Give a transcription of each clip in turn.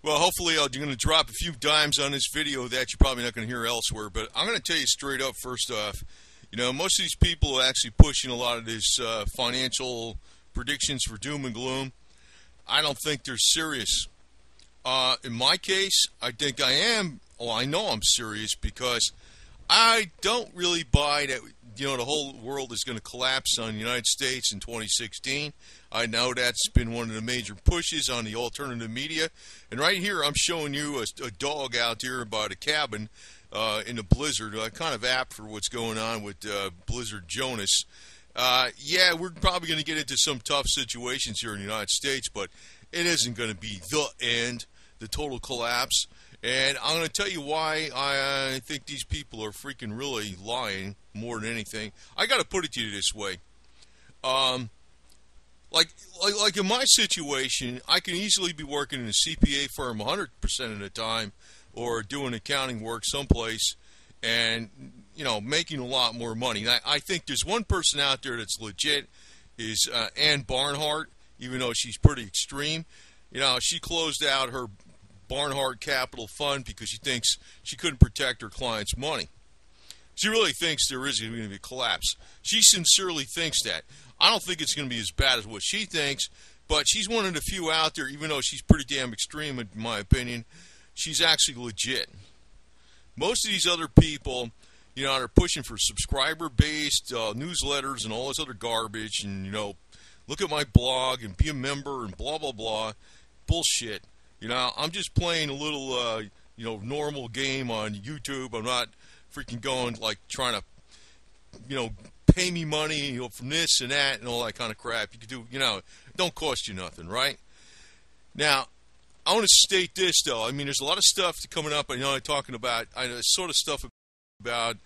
Well, hopefully I'm going to drop a few dimes on this video that you're probably not going to hear elsewhere. But I'm going to tell you straight up, first off, most of these people are actually pushing a lot of these financial predictions for doom and gloom. I don't think they're serious. In my case, I think I am. Well, I know I'm serious because I don't really buy that, the whole world is going to collapse on the United States in 2016. I know that's been one of the major pushes on the alternative media. And right here, I'm showing you a dog out here by the cabin in the blizzard, kind of apt for what's going on with Blizzard Jonas. Yeah, we're probably going to get into some tough situations here in the United States, but it isn't going to be the end, the total collapse. And I'm going to tell you why I think these people are freaking really lying more than anything. I got to put it to you this way. Like in my situation, I can easily be working in a CPA firm 100% of the time or doing accounting work someplace and, making a lot more money. And I think there's one person out there that's legit is Ann Barnhart, even though she's pretty extreme. She closed out her Barnhart Capital Fund because she thinks she couldn't protect her clients' money. She really thinks there is going to be a collapse. She sincerely thinks that. I don't think it's going to be as bad as what she thinks, but she's one of the few out there, even though she's pretty damn extreme in my opinion, she's actually legit. Most of these other people, are pushing for subscriber-based newsletters and all this other garbage and, look at my blog and be a member and blah, blah, blah. Bullshit. I'm just playing a little, normal game on YouTube. I'm not freaking going, trying to, pay me money, from this and that and all that kind of crap. You could do, it don't cost you nothing, right? Now, I want to state this, though. There's a lot of stuff coming up. I'm talking about, sort of stuff about,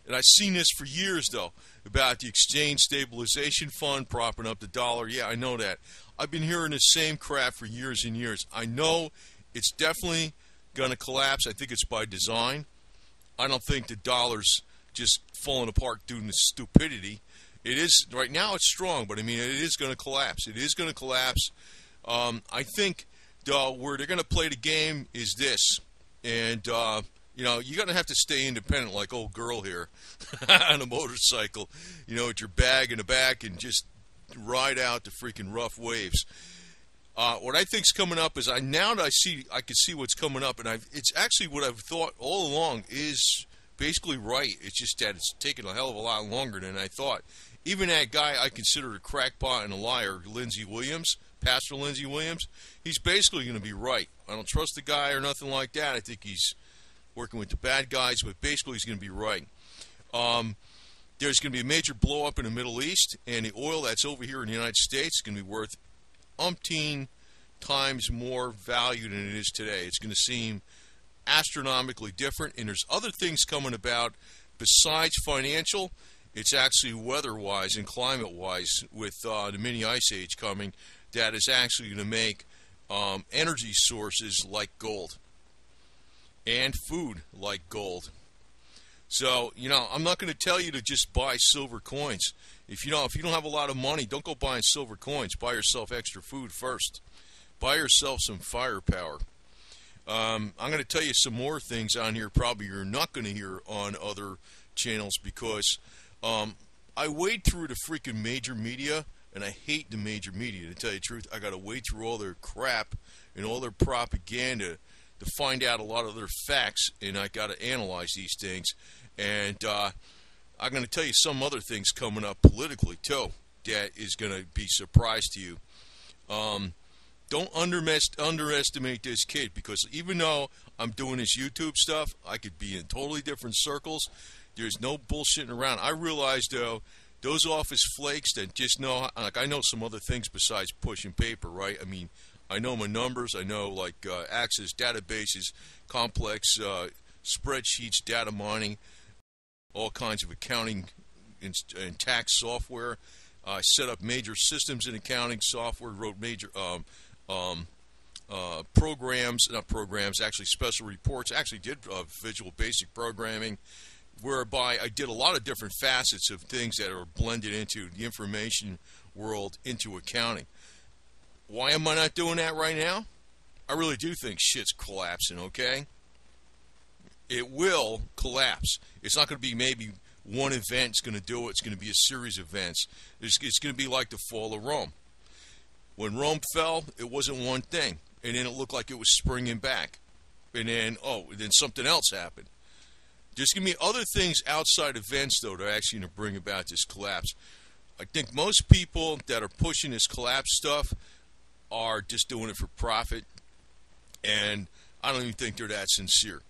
and I've seen this for years, though, about the Exchange Stabilization Fund propping up the dollar. Yeah, I know that. I've been hearing the same crap for years and years. I know it's definitely going to collapse. I think it's by design. I don't think the dollar's just falling apart due to stupidity. It is, right now it's strong, but it is going to collapse. It is going to collapse. I think, though, where they're going to play the game is this. And, you're going to have to stay independent like old girl here on a motorcycle, with your bag in the back and just ride out the freaking rough waves. What I think's coming up is I can see what's coming up, and it's actually what I've thought all along is basically right. It's just that it's taken a hell of a lot longer than I thought. Even that guy I consider a crackpot and a liar, Pastor Lindsey Williams, he's basically going to be right. I don't trust the guy or nothing like that. I think he's working with the bad guys, but basically he's going to be right. There's going to be a major blow-up in the Middle East, and the oil that's over here in the United States is going to be worth umpteen times more value than it is today. It's going to seem astronomically different, and there's other things coming about besides financial. It's actually weather-wise and climate-wise with the mini ice age coming that is actually going to make energy sources like gold and food like gold. So, I'm not going to tell you to just buy silver coins. If you don't have a lot of money, don't go buying silver coins. Buy yourself extra food first. Buy yourself some firepower. I'm going to tell you some more things on here probably you're not going to hear on other channels because I wade through the freaking major media, and I hate the major media, to tell you the truth. I got to wade through all their crap and all their propaganda to find out a lot of their facts, and I got to analyze these things. And I'm going to tell you some other things coming up politically, too, that is going to be a surprise to you. Don't underestimate this kid, because even though I'm doing this YouTube stuff, I could be in totally different circles. There's no bullshitting around. I realize, though, those office flakes that just know, I know some other things besides pushing paper, right? I know my numbers. I know, access databases, complex spreadsheets, data mining, all kinds of accounting and tax software. I set up major systems in accounting software, wrote major actually special reports. Actually did Visual Basic Programming, whereby I did a lot of different facets of things that are blended into the information world into accounting. Why am I not doing that right now? I really do think shit's collapsing, okay? It will collapse. It's not going to be maybe one event's going to do it. It's going to be a series of events. It's going to be like the fall of Rome. When Rome fell, it wasn't one thing. And then it looked like it was springing back. And then, then something else happened. There's going to be other things outside events, though, that are actually going to bring about this collapse. I think most people that are pushing this collapse stuff are just doing it for profit. And I don't even think they're that sincere.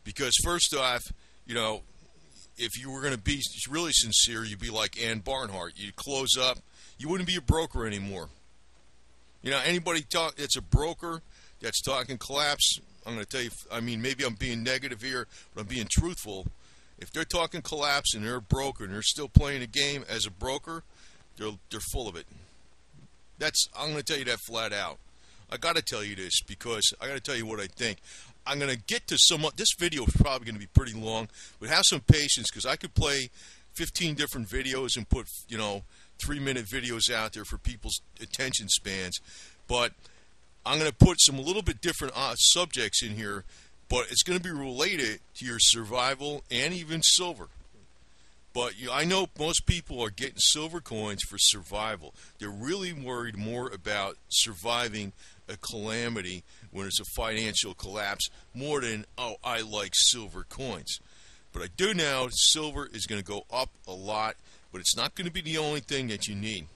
Because first off, if you were going to be really sincere, you'd be like Ann Barnhart. You'd close up. You wouldn't be a broker anymore. Anybody that's a broker that's talking collapse, I'm going to tell you, maybe I'm being negative here, but I'm being truthful. If they're talking collapse and they're a broker and they're still playing a game as a broker, they're full of it. I'm going to tell you that flat out. I got to tell you this because I got to tell you what I think. I'm going to get to this video is probably going to be pretty long, but have some patience because I could play 15 different videos and put, 3-minute videos out there for people's attention spans. But I'm going to put some a little bit different subjects in here, but it's going to be related to your survival and even silver. But I know most people are getting silver coins for survival. They're really worried more about surviving a calamity when it's a financial collapse more than, I like silver coins. But I do know silver is going to go up a lot, but it's not going to be the only thing that you need.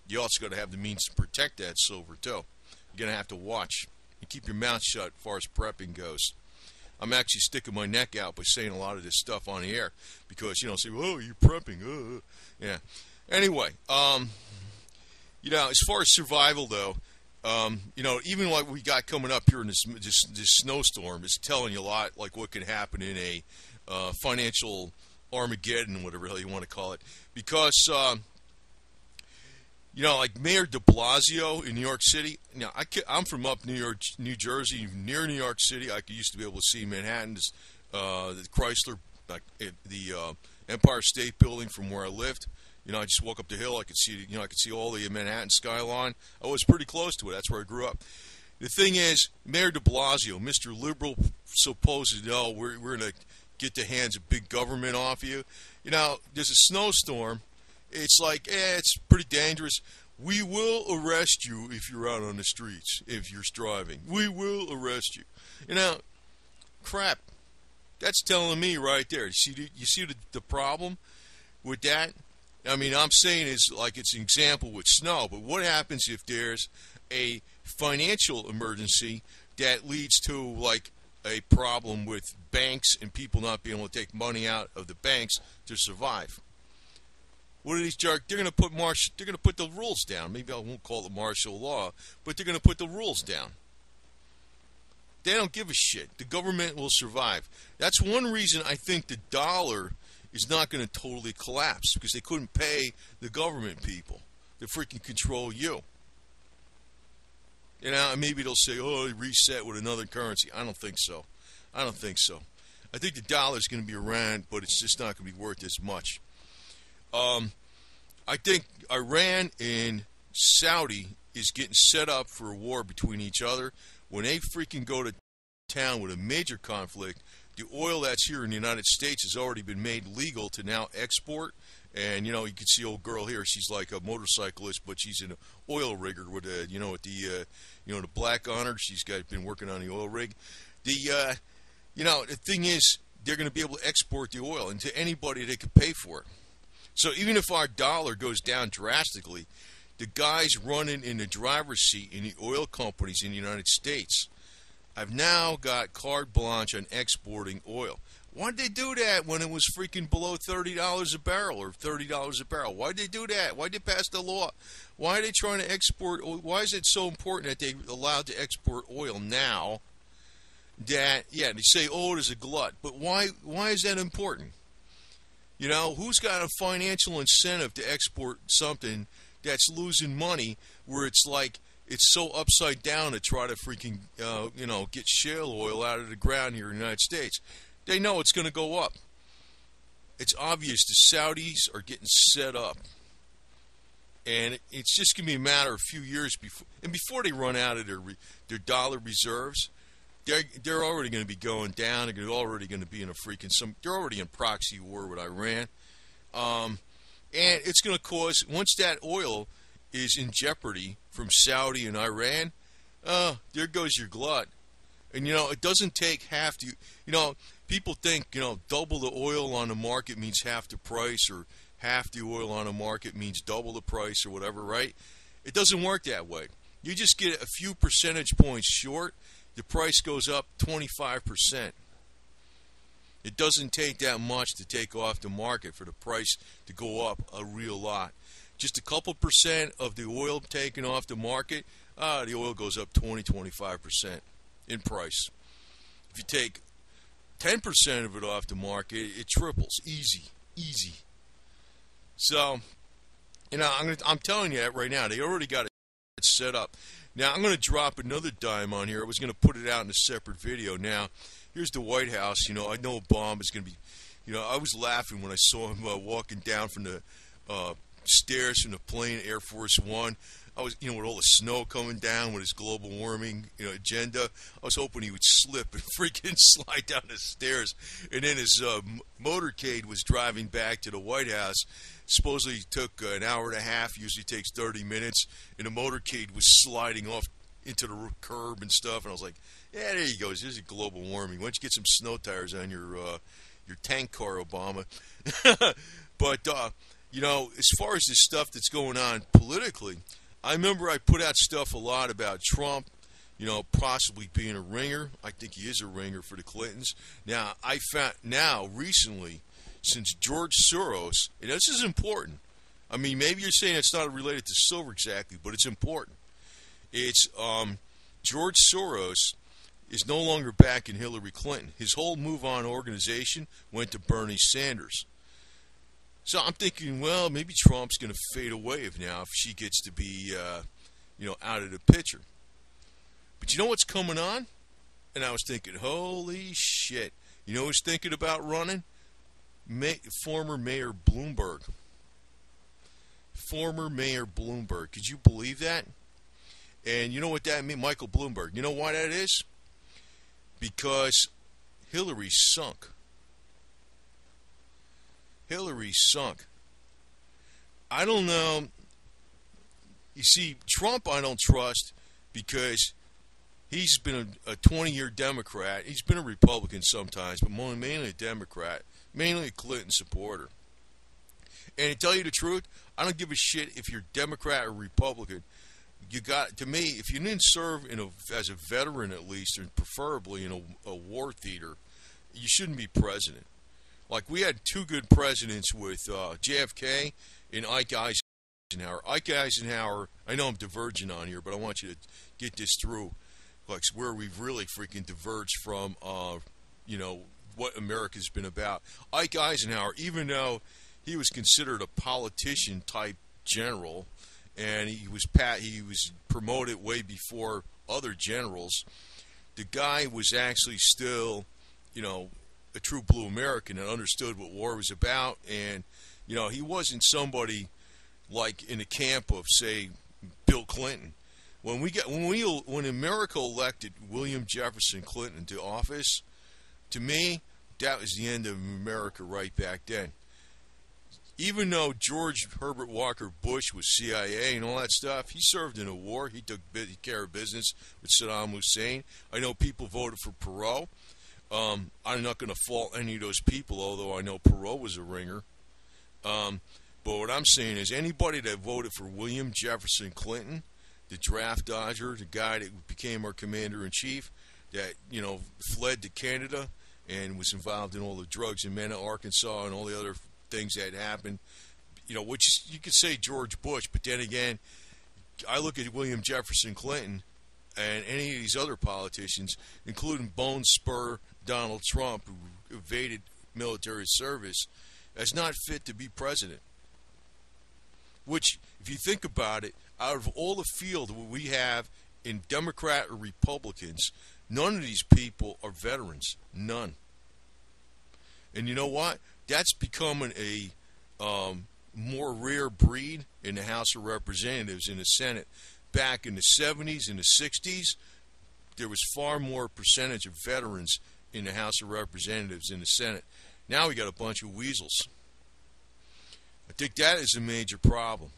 You also got to have the means to protect that silver, too. You're going to have to watch and keep your mouth shut as far as prepping goes. I'm actually sticking my neck out by saying a lot of this stuff on the air because, say, oh, you're prepping. Yeah. Anyway, as far as survival, though, even like we got coming up here in this snowstorm is telling you a lot, like what can happen in a financial Armageddon, whatever the hell you want to call it. Because, like Mayor de Blasio in New York City. Now, I'm from up New Jersey, near New York City. I used to be able to see Manhattan's, the Chrysler, the Empire State Building from where I lived. I just walk up the hill. I could see all the Manhattan skyline. I was pretty close to it. That's where I grew up. The thing is, Mayor de Blasio, Mr. Liberal, supposed we're going to get the hands of big government off you. There's a snowstorm. It's like, it's pretty dangerous. We will arrest you if you're out on the streets, if you're driving. We will arrest you. Crap. That's telling me right there. You see the problem with that? I'm saying it's like it's an example with snow, but what happens if there's a financial emergency that leads to, like, a problem with banks and people not being able to take money out of the banks to survive? What are these jerks? They're going to put the rules down. Maybe I won't call it martial law, but they're going to put the rules down. They don't give a shit. The government will survive. That's one reason I think the dollar is not going to totally collapse, because they couldn't pay the government people to freaking control you. Maybe they'll say, reset with another currency. I don't think so. I think the dollar is going to be around, but it's just not going to be worth as much. I think Iran and Saudi is getting set up for a war between each other. When they freaking go to town with a major conflict, the oil that's here in the United States has already been made legal to now export. And, you can see old girl here. She's like a motorcyclist, but she's an oil rigger with the black on her. She's been working on the oil rig. The thing is, they're going to be able to export the oil, and to anybody they could pay for it. So even if our dollar goes down drastically, the guys running in the driver's seat in the oil companies in the United States have now got carte blanche on exporting oil. Why did they do that when it was freaking below $30 a barrel or $30 a barrel? Why did they do that? Why did they pass the law? Why are they trying to export oil? Why is it so important that they're allowed to export oil now? They say, there's a glut. But why is that important? Who's got a financial incentive to export something that's losing money where it's like it's so upside down to try to freaking, get shale oil out of the ground here in the United States? They know it's going to go up. It's obvious the Saudis are getting set up. and it's just going to be a matter of a few years before they run out of their dollar reserves. They're already going to be going down. They're already going to be in a they're already in proxy war with Iran, and it's going to cause, once that oil is in jeopardy from Saudi and Iran, there goes your glut. And it doesn't take half the. People think double the oil on the market means half the price, or half the oil on the market means double the price, or whatever, right? It doesn't work that way. You just get a few percentage points short, the price goes up 25%. It doesn't take that much to take off the market for the price to go up a real lot. Just a couple percent of the oil taken off the market, the oil goes up 20-25% in price. If you take 10% of it off the market, it triples. Easy. So, I'm telling you that right now. They already got it set up. Now, I'm going to drop another dime on here. I was going to put it out in a separate video. Now, here's the White House. I know Obama is going to be, I was laughing when I saw him walking down from the stairs from the plane, Air Force One. I was, with all the snow coming down with his global warming, agenda. I was hoping he would slip and freaking slide down the stairs. And then his motorcade was driving back to the White House. Supposedly took an hour and a half. Usually takes 30 minutes. And the motorcade was sliding off into the curb and stuff. And I was like, yeah, there you go. There's your global warming. Why don't you get some snow tires on your tank car, Obama? But as far as this stuff that's going on politically, I remember I put out stuff a lot about Trump, possibly being a ringer. I think he is a ringer for the Clintons. Now, I found recently, since George Soros, and this is important. I mean, maybe you're saying it's not related to silver exactly, but it's important. It's George Soros is no longer backing Hillary Clinton. His whole Move On organization went to Bernie Sanders. So I'm thinking, well, maybe Trump's going to fade away now if she gets to be, out of the picture. But you know what's coming on? And I was thinking, holy shit. You know who's thinking about running? Former Mayor Bloomberg. Former Mayor Bloomberg. Could you believe that? And you know what that means? Michael Bloomberg. You know why that is? Because Hillary sunk. Hillary sunk. I don't know. You see, Trump I don't trust because he's been a 20-year Democrat. He's been a Republican sometimes, but mainly a Democrat, mainly a Clinton supporter. And to tell you the truth, I don't give a shit if you're Democrat or Republican. To me, if you didn't serve as a veteran at least, and preferably in a war theater, you shouldn't be president. Like, we had two good presidents with JFK and Ike Eisenhower. Ike Eisenhower, I know I'm diverging on here, but I want you to get this through, like where we've really freaking diverged from, what America's been about. Ike Eisenhower, even though he was considered a politician-type general, and he was promoted way before other generals, the guy was actually still, a true blue American and understood what war was about, and he wasn't somebody like in the camp of, say, Bill Clinton. When America elected William Jefferson Clinton to office, to me, that was the end of America right back then. Even though George Herbert Walker Bush was CIA and all that stuff, he served in a war. He took care of business with Saddam Hussein. I know people voted for Perot. I'm not going to fault any of those people, although I know Perot was a ringer. But what I'm saying is anybody that voted for William Jefferson Clinton, the draft dodger, the guy that became our commander-in-chief, that, fled to Canada and was involved in all the drugs in Mena, Arkansas, and all the other things that happened, which you could say George Bush, but then again, I look at William Jefferson Clinton and any of these other politicians, including Bone Spur Donald Trump, who evaded military service, as not fit to be president. Which, if you think about it, out of all the field we have in Democrat or Republicans, none of these people are veterans. None. And you know what? That's becoming a more rare breed in the House of Representatives and the Senate. Back in the 70s and the 60s, there was far more percentage of veterans in the House of Representatives and the Senate. Now we got a bunch of weasels. I think that is a major problem.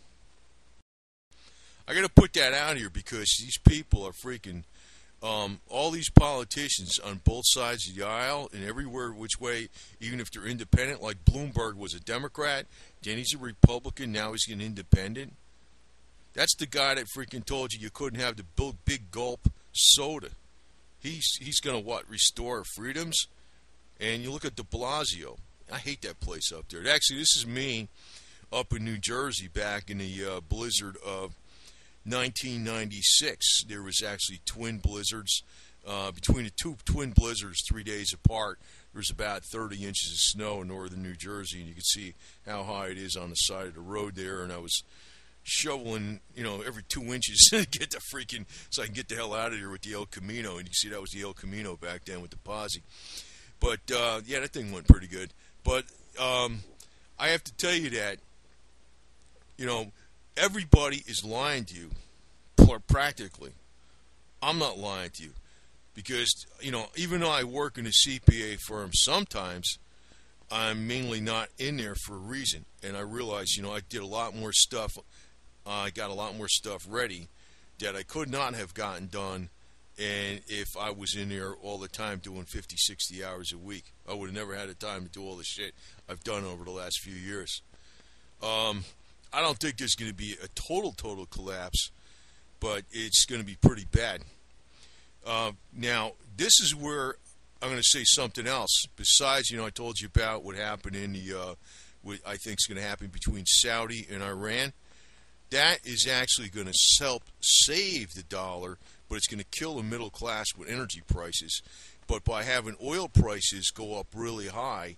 I got to put that out here because these people are freaking, all these politicians on both sides of the aisle and everywhere which way, even if they're independent, like Bloomberg was a Democrat, then he's a Republican, now he's an independent. That's the guy that freaking told you couldn't have the big gulp soda. He's going to, what, restore freedoms? And you look at de Blasio. I hate that place up there. Actually, this is me up in New Jersey back in the blizzard of 1996. There was actually twin blizzards. Between the two twin blizzards 3 days apart, there was about 30 inches of snow in northern New Jersey, and you can see how high it is on the side of the road there. And I was shoveling, every 2 inches to get the freaking, so I can get the hell out of here with the El Camino. And you can see that was the El Camino back then with the posse. But, yeah, that thing went pretty good. But I have to tell you that, everybody is lying to you, practically. I'm not lying to you. Because, even though I work in a CPA firm, sometimes I'm mainly not in there for a reason. And I realize, I did a lot more stuff. I got a lot more stuff ready that I could not have gotten done. And if I was in there all the time doing 50, 60 hours a week, I would have never had the time to do all the shit I've done over the last few years. I don't think there's going to be a total collapse, but it's going to be pretty bad. Now, this is where I'm going to say something else. Besides, I told you about what happened in what I think is going to happen between Saudi and Iran. That is actually going to help save the dollar, but it's going to kill the middle class with energy prices. But by having oil prices go up really high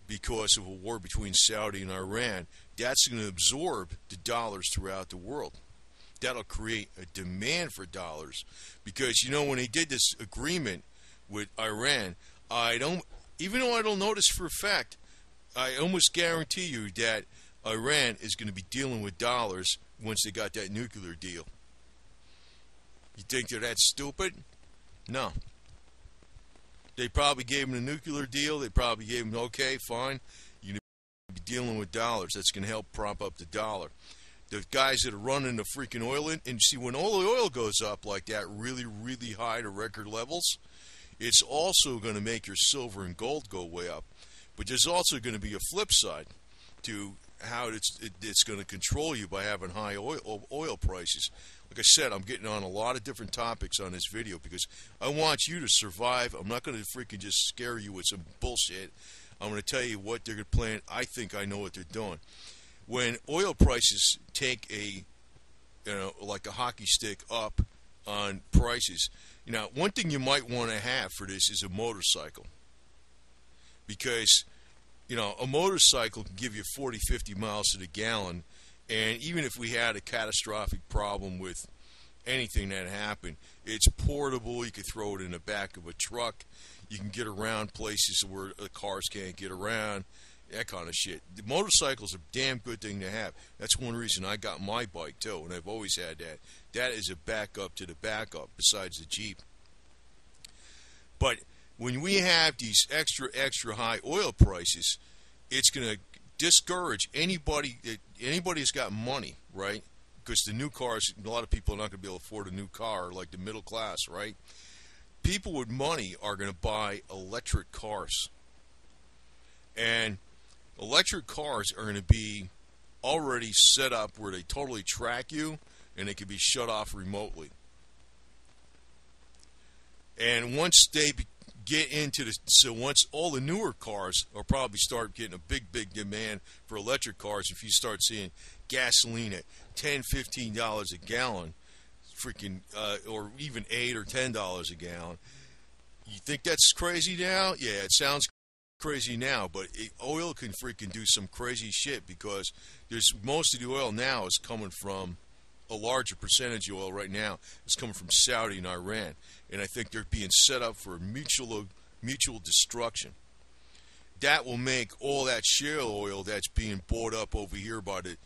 because of a war between Saudi and Iran, that's going to absorb the dollars throughout the world. That'll create a demand for dollars. Because, when they did this agreement with Iran, even though I don't know this for a fact, I almost guarantee you that Iran is going to be dealing with dollars once they got that nuclear deal. You think they're that stupid? No. They probably gave them the nuclear deal. They probably gave them, okay, fine. You're going to be dealing with dollars. That's going to help prop up the dollar. The guys that are running the freaking oil and see, when all the oil goes up like that, really, really high to record levels, it's also going to make your silver and gold go way up. But there's also going to be a flip side to how it's going to control you by having high oil prices. Like I said, I'm getting on a lot of different topics on this video because I want you to survive. I'm not going to freaking just scare you with some bullshit. I'm going to tell you what they're planning. I think I know what they're doing. When oil prices take like a hockey stick up on prices, one thing you might want to have for this is a motorcycle. Because, a motorcycle can give you 40, 50 miles to the gallon, and even if we had a catastrophic problem with anything that happened, it's portable. You could throw it in the back of a truck. You can get around places where the cars can't get around. That kind of shit. The motorcycle's a damn good thing to have. That's one reason I got my bike, too, and I've always had that. That is a backup to the backup, besides the Jeep. But when we have these extra high oil prices, it's going to discourage anybody that's got money, right? Because the new cars, a lot of people are not going to be able to afford a new car, like the middle class, right? People with money are going to buy electric cars. And electric cars are going to be already set up where they totally track you and they can be shut off remotely. And once they get into once all the newer cars will probably start getting a big demand for electric cars, if you start seeing gasoline at $10, $15 a gallon, freaking, or even $8 or $10 a gallon, you think that's crazy now? Yeah, it sounds crazy now, but oil can freaking do some crazy shit because most of the oil now is coming from a larger percentage of oil right now is coming from Saudi and Iran, and I think they're being set up for mutual destruction. that will make all that shale oil that's being bought up over here by the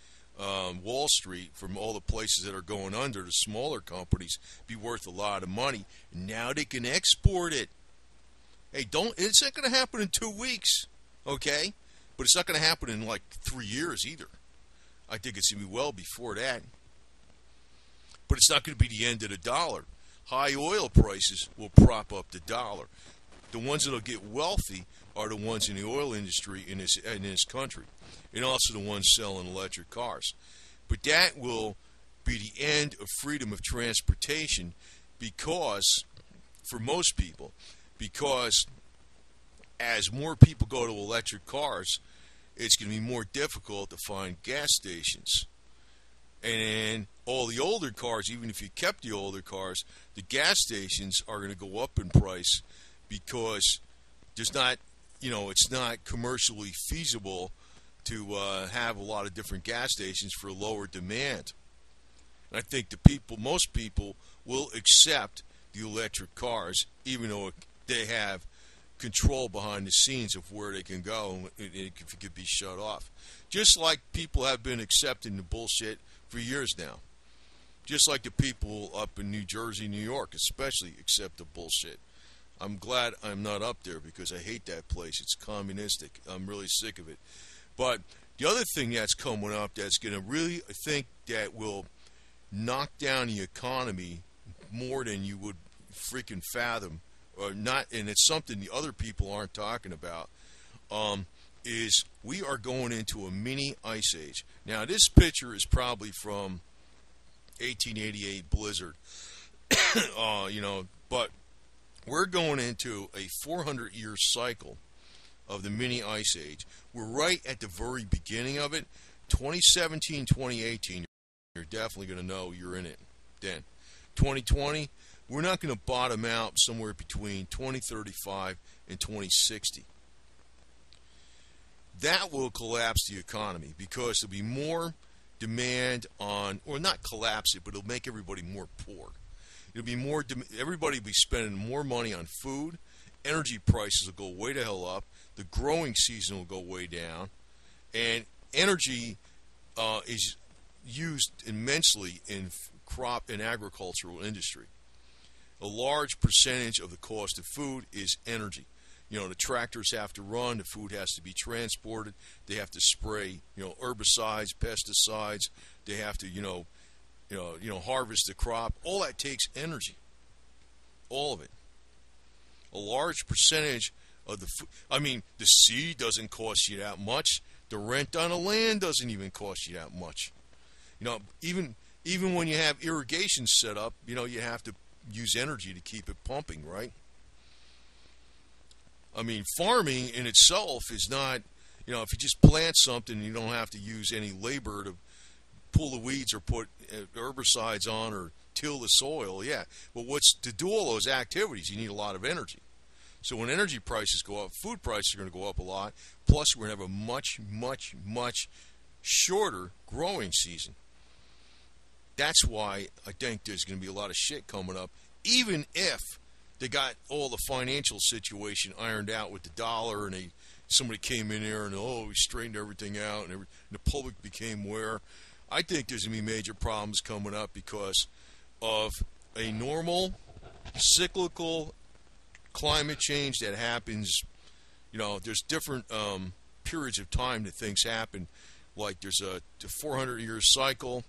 Wall Street from all the places that are going under, the smaller companies, be worth a lot of money. Now they can export it. Hey, it's not going to happen in 2 weeks, okay? But it's not going to happen in like 3 years either. I think it's going to be well before that. But it's not going to be the end of the dollar. High oil prices will prop up the dollar. The ones that will get wealthy are the ones in the oil industry in this country, and also the ones selling electric cars. But that will be the end of freedom of transportation because, for most people, because as more people go to electric cars, it's going to be more difficult to find gas stations. And all the older cars, even if you kept the older cars, the gas stations are going to go up in price because there's not, it's not commercially feasible to have a lot of different gas stations for lower demand. And I think most people will accept the electric cars, even though they have control behind the scenes of where they can go and it could be shut off. Just like people have been accepting the bullshit for years now. Just like the people up in New Jersey, New York, especially accept the bullshit. I'm glad I'm not up there because I hate that place. It's communistic. I'm really sick of it. But the other thing that's coming up that's going to really, I think, that will knock down the economy more than you would freaking fathom, or not, and it's something the other people aren't talking about, is we are going into a mini ice age. Now, this picture is probably from 1888 blizzard, but we're going into a 400-year cycle of the mini ice age. We're right at the very beginning of it. 2017, 2018, you're definitely going to know you're in it then. 2020, we're not going to bottom out somewhere between 2035 and 2060. That will collapse the economy because there'll be more demand on, or not collapse it, but it'll make everybody more poor. It'll be more, everybody will be spending more money on food. Energy prices will go way the hell up. The growing season will go way down. And energy is used immensely in crop and agricultural industry. A large percentage of the cost of food is energy. The tractors have to run, the food has to be transported, they have to spray, herbicides, pesticides, they have to, harvest the crop. All that takes energy. All of it. A large percentage of the food. The seed doesn't cost you that much. The rent on the land doesn't even cost you that much. Even when you have irrigation set up, you have to use energy to keep it pumping, right? Farming in itself is not, if you just plant something, you don't have to use any labor to pull the weeds or put herbicides on or till the soil, yeah. But to do all those activities, you need a lot of energy. So when energy prices go up, food prices are going to go up a lot. Plus, we're going to have a much, much, much shorter growing season. That's why I think there's going to be a lot of shit coming up, even if they got all the financial situation ironed out with the dollar, and somebody came in there and we straightened everything out, and the public became aware. I think there's going to be major problems coming up because of a normal cyclical climate change that happens. There's different periods of time that things happen. Like there's a 400-year cycle.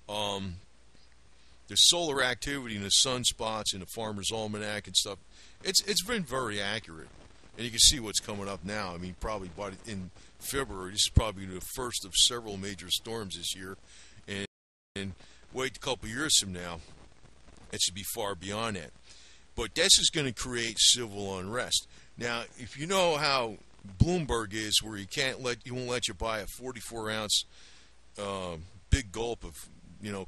There's solar activity in the sunspots in the Farmer's Almanac and stuff. It's been very accurate, and you can see what's coming up now. Probably in February, this is probably the first of several major storms this year, and wait a couple years from now, it should be far beyond that. But this is going to create civil unrest. Now, if you know how Bloomberg is, where he won't let you buy a 44-ounce big gulp of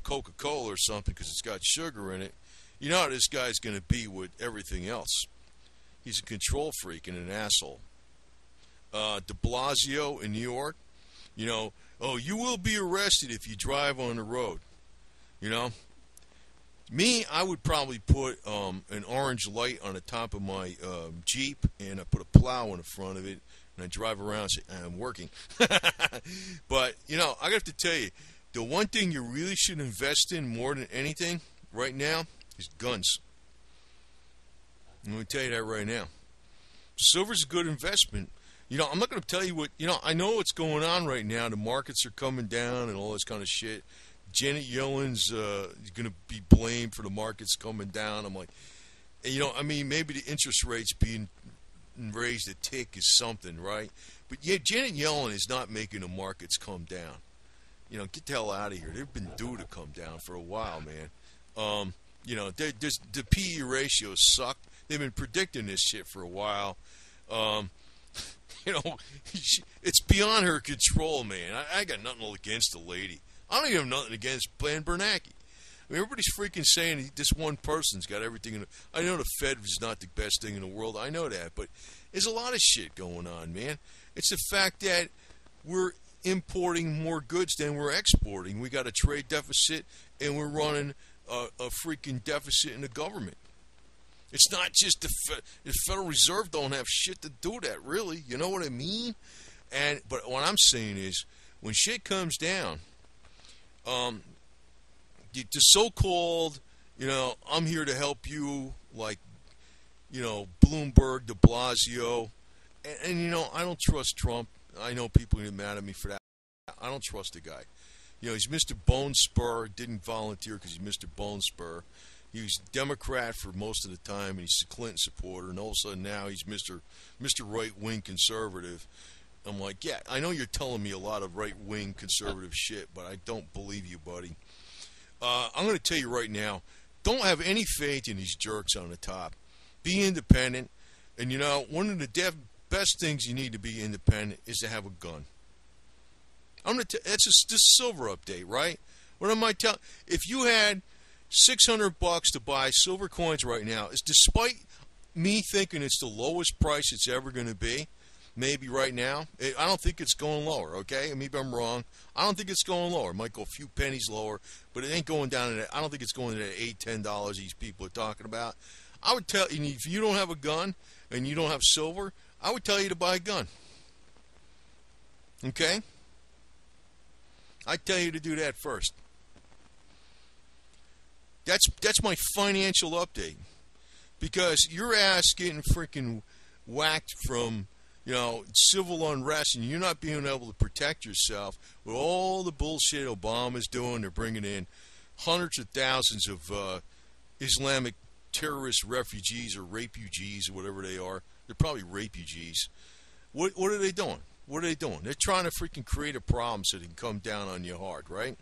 Coca-Cola or something because it's got sugar in it, you know how this guy's going to be with everything else. He's a control freak and an asshole. De Blasio in New York, you will be arrested if you drive on the road. Me, I would probably put an orange light on the top of my Jeep, and I put a plow in the front of it, and I drive around and say, I'm working. But, I have to tell you, the one thing you really should invest in more than anything right now is guns. I'm going to tell you that right now. Silver's a good investment. I'm not going to tell you what, I know what's going on right now. The markets are coming down and all this kind of shit. Janet Yellen's going to be blamed for the markets coming down. I'm like, maybe the interest rates being raised a tick is something, right? But yeah, Janet Yellen is not making the markets come down. Get the hell out of here. They've been due to come down for a while, man. The PE ratios suck. They've been predicting this shit for a while. It's beyond her control, man. I got nothing against the lady. I don't even have nothing against Glenn Bernanke. Everybody's freaking saying this one person's got everything. I know the Fed is not the best thing in the world. I know that. But there's a lot of shit going on, man. It's the fact that we're importing more goods than we're exporting. We got a trade deficit, and we're running a freaking deficit in the government. It's not just the Federal Reserve don't have shit to do that, really. You know what I mean? But what I'm saying is, when shit comes down, the so-called, I'm here to help you, like, Bloomberg, de Blasio, and I don't trust Trump. I know people get mad at me for that. I don't trust the guy. He's Mr. Bone Spur, didn't volunteer because he's Mr. Bone Spur. He was Democrat for most of the time, and he's a Clinton supporter, and all of a sudden now he's Mr. Right-wing conservative. I'm like, yeah, I know you're telling me a lot of right-wing conservative shit, but I don't believe you, buddy. I'm going to tell you right now, don't have any faith in these jerks on the top. Be independent, and one of the best things you need to be independent is to have a gun. That's a silver update, right? What am I telling? If you had $600 to buy silver coins right now, is despite me thinking it's the lowest price it's ever going to be, maybe right now, I don't think it's going lower, okay? Maybe I'm wrong. I don't think it's going lower. It might go a few pennies lower, but it ain't going down to that. I don't think it's going to that $8, $10 these people are talking about. I would tell you, if you don't have a gun and you don't have silver, I would tell you to buy a gun. Okay? I'd tell you to do that first. That's my financial update. Because your ass getting freaking whacked from, civil unrest, and you're not being able to protect yourself with all the bullshit Obama's doing. They're bringing in hundreds of thousands of Islamic terrorist refugees or rapugees or whatever they are. They're probably rapugees. What are they doing? What are they doing? They're trying to freaking create a problem so they can come down on you hard, right?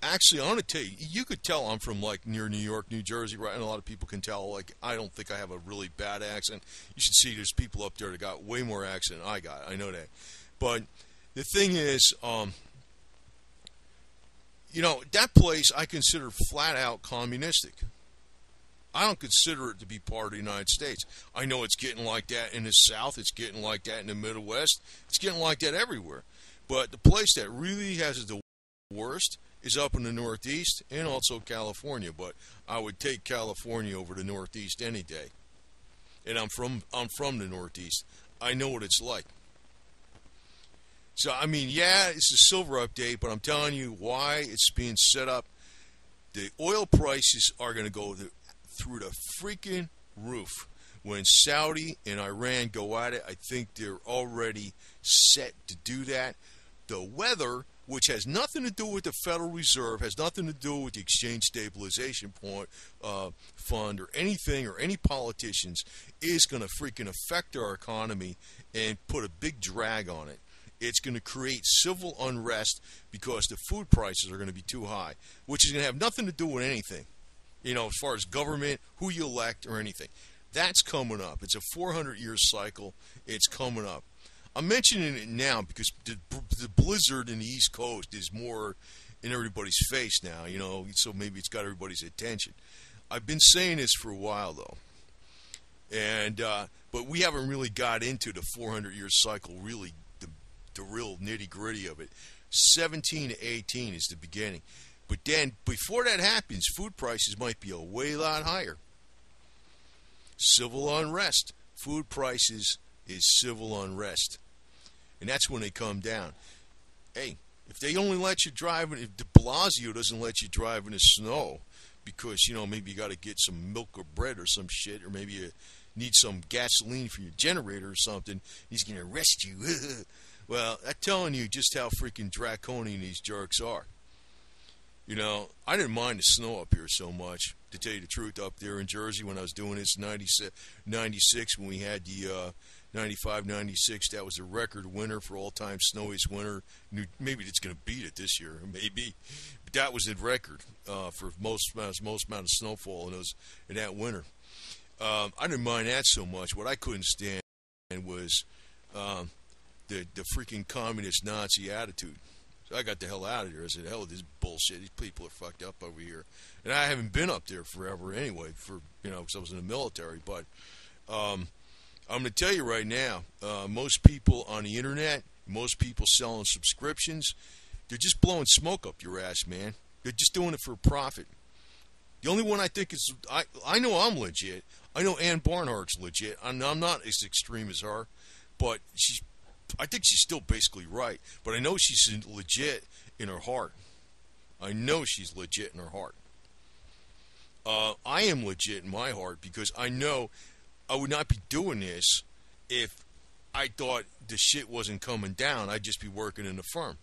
Actually, I want to tell you, you could tell I'm from, like, near New York, New Jersey, right? And a lot of people can tell, like, I don't think I have a really bad accent. You should see there's people up there that got way more accent than I got. I know that. But the thing is, that place I consider flat out communistic. I don't consider it to be part of the United States. I know it's getting like that in the South. It's getting like that in the Midwest. It's getting like that everywhere. But the place that really has the worst is up in the Northeast and also California. But I would take California over the Northeast any day. And I'm from the Northeast. I know what it's like. So, I mean, yeah, it's a silver update, but I'm telling you why it's being set up. The oil prices are going to go through the freaking roof. When Saudi and Iran go at it, I think they're already set to do that. The weather, which has nothing to do with the Federal Reserve, has nothing to do with the Exchange Stabilization Fund or anything or any politicians, is going to freaking affect our economy and put a big drag on it. It's going to create civil unrest because the food prices are going to be too high, which is going to have nothing to do with anything, as far as government, who you elect, or anything. That's coming up. It's a 400-year cycle. It's coming up. I'm mentioning it now because the blizzard in the East Coast is more in everybody's face now, so maybe it's got everybody's attention. I've been saying this for a while, though. And but we haven't really got into the 400-year cycle, really, the real nitty-gritty of it. 17 to 18 is the beginning. But then, before that happens, food prices might be a way lot higher. Civil unrest. Food prices is civil unrest. And that's when they come down. Hey, if they only let you drive, if de Blasio doesn't let you drive in the snow because, maybe you got to get some milk or bread or some shit, or maybe you need some gasoline for your generator or something, he's going to arrest you. Well, I'm telling you just how freaking draconian these jerks are. I didn't mind the snow up here so much, to tell you the truth, up there in Jersey when I was doing this 96 when we had the 95, 96. That was a record winter for all-time snowiest winter. Maybe it's going to beat it this year, maybe. But that was the record for most amount of snowfall in that winter. I didn't mind that so much. What I couldn't stand was the freaking communist Nazi attitude. So I got the hell out of there. I said, hell with this bullshit. These people are fucked up over here. And I haven't been up there forever anyway, because I was in the military. But I'm going to tell you right now, most people on the internet, most people selling subscriptions, they're just blowing smoke up your ass, man. They're just doing it for profit. The only one I think is, I know I'm legit. I know Ann Barnhart's legit. I'm not as extreme as her, but I think she's still basically right. But I know she's legit in her heart. I know she's legit in her heart. I am legit in my heart because I know I would not be doing this if I thought the shit wasn't coming down. I'd just be working in the firm.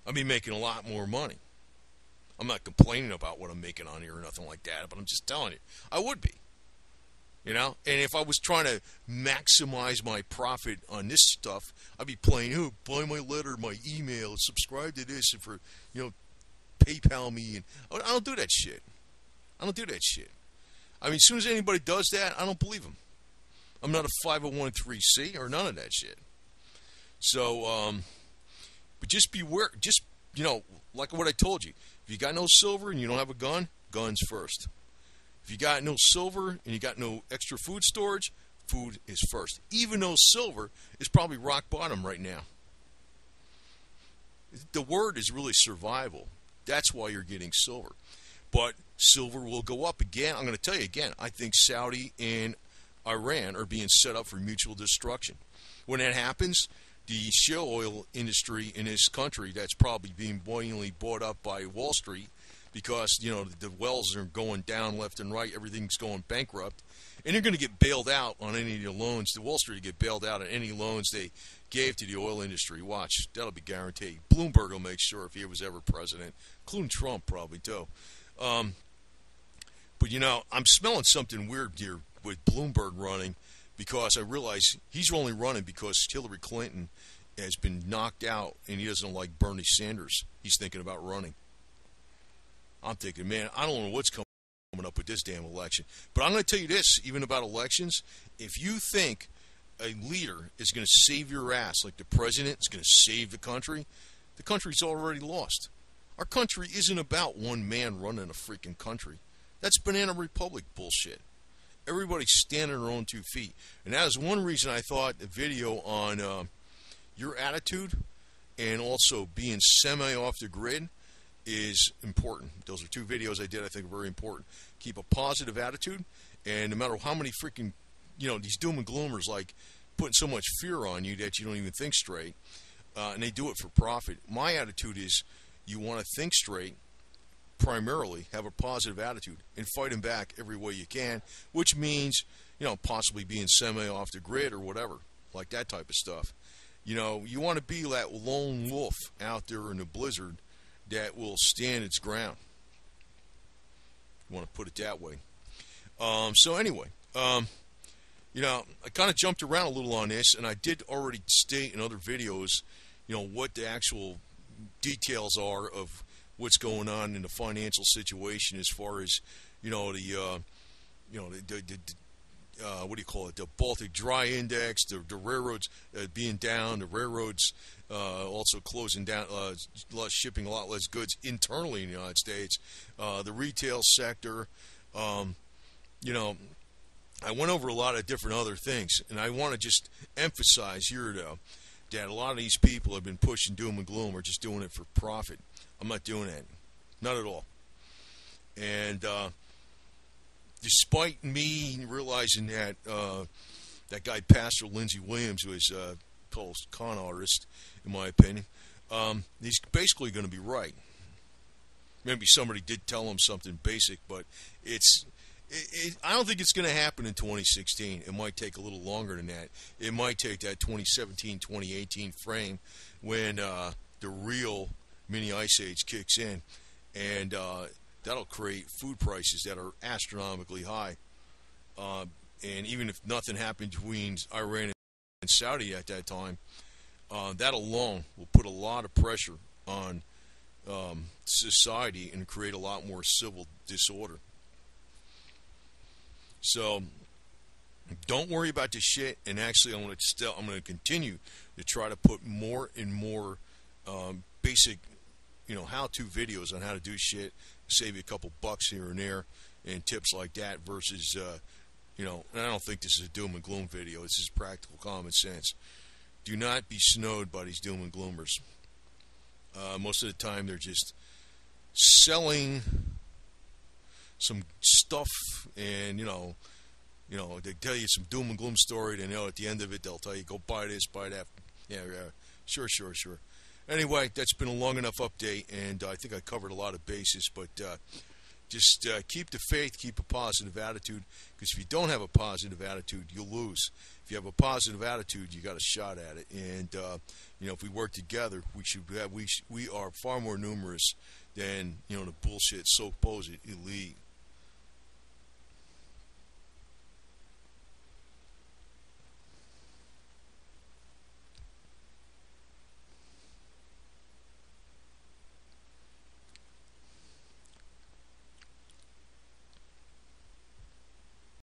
I'd be making a lot more money. I'm not complaining about what I'm making on here or nothing like that, but I'm just telling you, I would be. And if I was trying to maximize my profit on this stuff, I'd be playing, buy my letter, my email, subscribe to this, and for, PayPal me. And I don't do that shit. I don't do that shit. I mean, as soon as anybody does that, I don't believe them. I'm not a 501(c) or none of that shit. So, but just beware. Just, like what I told you. If you got no silver and you don't have a gun, guns first. If you got no silver and you got no extra food storage, food is first. Even though silver is probably rock bottom right now. The word is really survival. That's why you're getting silver. But silver will go up again. I'm going to tell you again, I think Saudi and Iran are being set up for mutual destruction. When that happens, the shale oil industry in this country that's probably being buoyantly bought up by Wall Street, because, the wells are going down left and right. Everything's going bankrupt. And they're going to get bailed out on any of the loans. The Wall Street will get bailed out on any loans they gave to the oil industry. Watch. That'll be guaranteed. Bloomberg will make sure if he was ever president. Including Trump probably, too. But, I'm smelling something weird here with Bloomberg running, because I realize he's only running because Hillary Clinton has been knocked out and he doesn't like Bernie Sanders. He's thinking about running. I'm thinking, man, I don't know what's coming up with this damn election. But I'm going to tell you this, even about elections. If you think a leader is going to save your ass, like the president is going to save the country's already lost. Our country isn't about one man running a freaking country. That's Banana Republic bullshit. Everybody's standing on their own 2 feet. And that is one reason I thought the video on your attitude and also being semi-off the grid is important. Those are 2 videos I did I think are very important. Keep a positive attitude, and no matter how many freaking, these doom and gloomers like putting so much fear on you that you don't even think straight, and they do it for profit. My attitude is you want to think straight, primarily have a positive attitude, and fight them back every way you can, which means, possibly being semi-off the grid or whatever, like that type of stuff. You want to be that lone wolf out there in the blizzard that will stand its ground. You want to put it that way. So anyway, I kind of jumped around a little on this, and I did already state in other videos, what the actual details are of what's going on in the financial situation as far as, what do you call it? The Baltic Dry Index, the railroads being down, the railroads also closing down, shipping a lot less goods internally in the United States, the retail sector. I went over a lot of different other things, and I want to just emphasize here, though, that a lot of these people have been pushing doom and gloom are just doing it for profit. I'm not doing that. Not at all. And despite me realizing that that guy, Pastor Lindsey Williams, who is a con artist, in my opinion, he's basically going to be right. Maybe somebody did tell him something basic, but I don't think it's going to happen in 2016. It might take a little longer than that. It might take that 2017, 2018 frame when the real mini ice age kicks in, and that'll create food prices that are astronomically high. And even if nothing happened between Iran and Saudi at that time, that alone will put a lot of pressure on society and create a lot more civil disorder. So don't worry about this shit. And actually, I'm going to continue to try to put more and more basic, how-to videos on how to do shit, save you a couple bucks here and there, and tips like that. Versus, and I don't think this is a doom and gloom video. This is practical common sense. Do not be snowed by these doom and gloomers. Most of the time, they're just selling some stuff, and they tell you some doom and gloom story, and at the end of it they'll tell you go buy this, buy that. Yeah, sure. Anyway, that's been a long enough update, and I think I covered a lot of bases. But just keep the faith, keep a positive attitude, because if you don't have a positive attitude, you'll lose. If you have a positive attitude, you got a shot at it. And if we work together, we are far more numerous than the bullshit supposed elite.